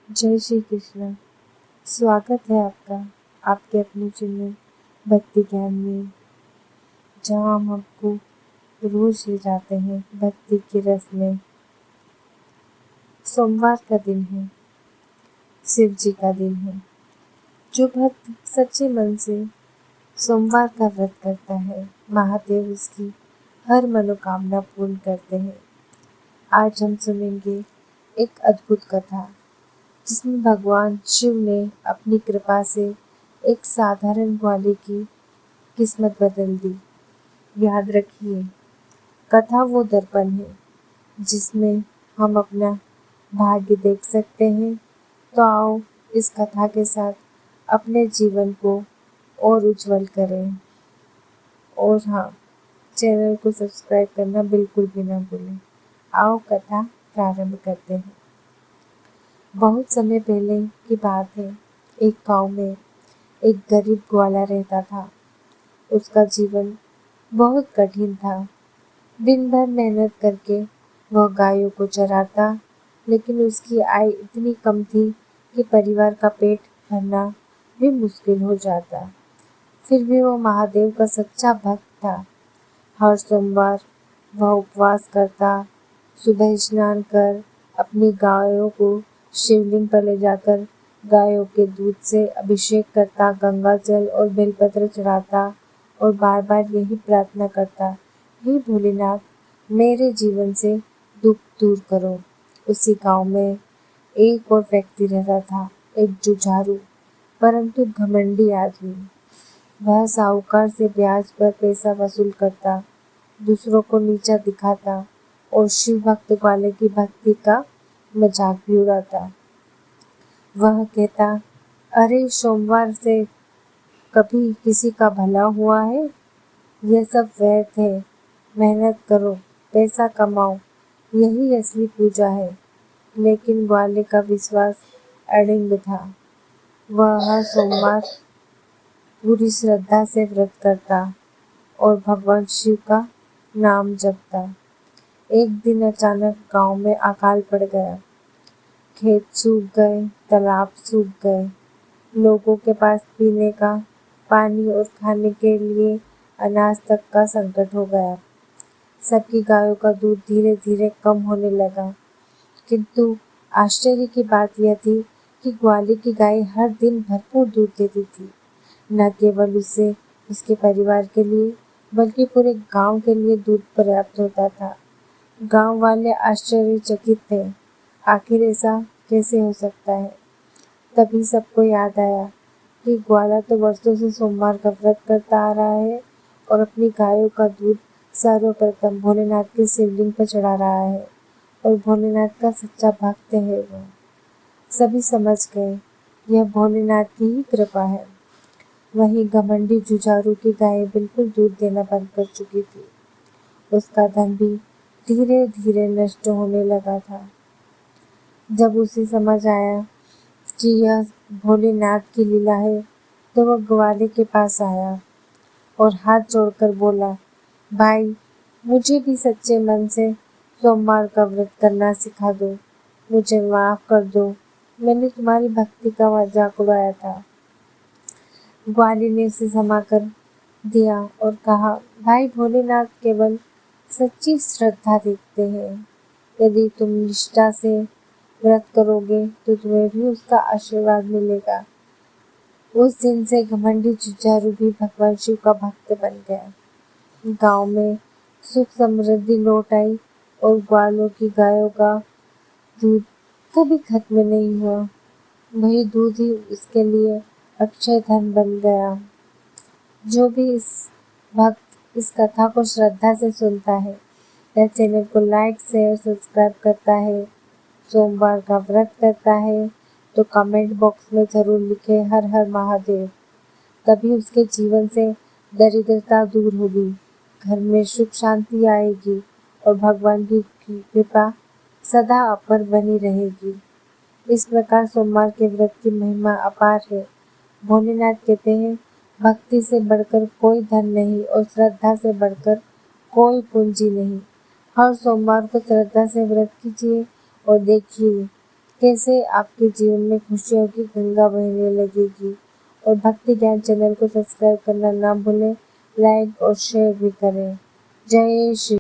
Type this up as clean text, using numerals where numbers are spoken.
जय श्री कृष्ण। स्वागत है आपका आपके अपने चैनल भक्ति ज्ञान में, जहाँ हम आपको रोज ले जाते हैं भक्ति के रस में। सोमवार का दिन है, शिव जी का दिन है। जो भक्त सच्चे मन से सोमवार का व्रत करता है, महादेव उसकी हर मनोकामना पूर्ण करते हैं। आज हम सुनेंगे एक अद्भुत कथा, जिसमें भगवान शिव ने अपनी कृपा से एक साधारण ग्वाले की किस्मत बदल दी। याद रखिए, कथा वो दर्पण है जिसमें हम अपना भाग्य देख सकते हैं। तो आओ इस कथा के साथ अपने जीवन को और उज्जवल करें। और हाँ, चैनल को सब्सक्राइब करना बिल्कुल भी ना भूलें। आओ कथा प्रारंभ करते हैं। बहुत समय पहले की बात है। एक गांव में एक गरीब ग्वाला रहता था। उसका जीवन बहुत कठिन था। दिन भर मेहनत करके वह गायों को चराता, लेकिन उसकी आय इतनी कम थी कि परिवार का पेट भरना भी मुश्किल हो जाता। फिर भी वह महादेव का सच्चा भक्त था। हर सोमवार वह उपवास करता, सुबह स्नान कर अपनी गायों को शिवलिंग पर ले जाकर गायों के दूध से अभिषेक करता, गंगा जल और बेलपत्र चढ़ाता और बार बार यही प्रार्थना करता, हे भोलेनाथ, मेरे जीवन से दुख दूर करो। उसी गांव में एक और व्यक्ति रहता था, एक जुझारू परंतु घमंडी आदमी। वह साहूकार से ब्याज पर पैसा वसूल करता, दूसरों को नीचा दिखाता और शिव भक्त वाले की भक्ति का मजाक भी उड़ाता। वह कहता, अरे सोमवार से कभी किसी का भला हुआ है? यह सब व्यर्थ है। मेहनत करो, पैसा कमाओ, यही असली पूजा है। लेकिन ग्वाले का विश्वास अड़िंग था। वह हर सोमवार पूरी श्रद्धा से व्रत करता और भगवान शिव का नाम जपता। एक दिन अचानक गांव में अकाल पड़ गया। खेत सूख गए, तालाब सूख गए, लोगों के पास पीने का पानी और खाने के लिए अनाज तक का संकट हो गया। सबकी गायों का दूध धीरे धीरे कम होने लगा, किंतु आश्चर्य की बात यह थी कि ग्वाले की गाय हर दिन भरपूर दूध देती थी। न केवल उससे उसके परिवार के लिए, बल्कि पूरे गांव के लिए दूध पर्याप्त होता था। गांव वाले आश्चर्यचकित थे। आखिर ऐसा कैसे हो सकता है? तभी सबको याद आया कि ग्वाला तो वर्षों से सोमवार का व्रत करता आ रहा है और अपनी गायों का दूध सर्वप्रथम भोलेनाथ के शिवलिंग पर चढ़ा रहा है, और भोलेनाथ का सच्चा भक्त है वो। सभी समझ गए, यह भोलेनाथ की ही कृपा है। वहीं घमंडी जुझारू की गायें बिल्कुल दूध देना बंद कर चुकी थी। उसका धन भी धीरे धीरे नष्ट होने लगा था। जब उसे समझ आया कि यह भोलेनाथ की लीला है, तो वह ग्वाले के पास आया और हाथ जोड़कर बोला, भाई, मुझे भी सच्चे मन से सोमवार का व्रत करना सिखा दो। मुझे माफ कर दो, मैंने तुम्हारी भक्ति का मजाक उड़ाया था। ग्वाले ने उसे क्षमा कर दिया और कहा, भाई, भोलेनाथ केवल सच्ची श्रद्धा देखते हैं। यदि तुम निष्ठा से व्रत करोगे तो तुम्हें भी उसका आशीर्वाद मिलेगा। उस दिन से घमंडी जुझारू भी भगवान शिव का भक्त बन गया। गांव में सुख समृद्धि लौट आई और ग्वालों की गायों का दूध कभी खत्म नहीं हुआ। वही दूध ही उसके लिए अक्षय धन बन गया। जो भी इस भक्त इस कथा को श्रद्धा से सुनता है या चैनल को लाइक शेयर सब्सक्राइब करता है, सोमवार का व्रत करता है, तो कमेंट बॉक्स में जरूर लिखे हर हर महादेव। तभी उसके जीवन से दरिद्रता दूर होगी, घर में सुख शांति आएगी और भगवान की कृपा सदा अपर बनी रहेगी। इस प्रकार सोमवार के व्रत की महिमा अपार है। भोलेनाथ कहते हैं, भक्ति से बढ़कर कोई धन नहीं और श्रद्धा से बढ़कर कोई पूंजी नहीं। हर सोमवार को श्रद्धा से व्रत कीजिए और देखिए कैसे आपके जीवन में खुशियों की गंगा बहने लगेगी। और भक्ति ज्ञान चैनल को सब्सक्राइब करना ना भूलें, लाइक और शेयर भी करें। जय श्री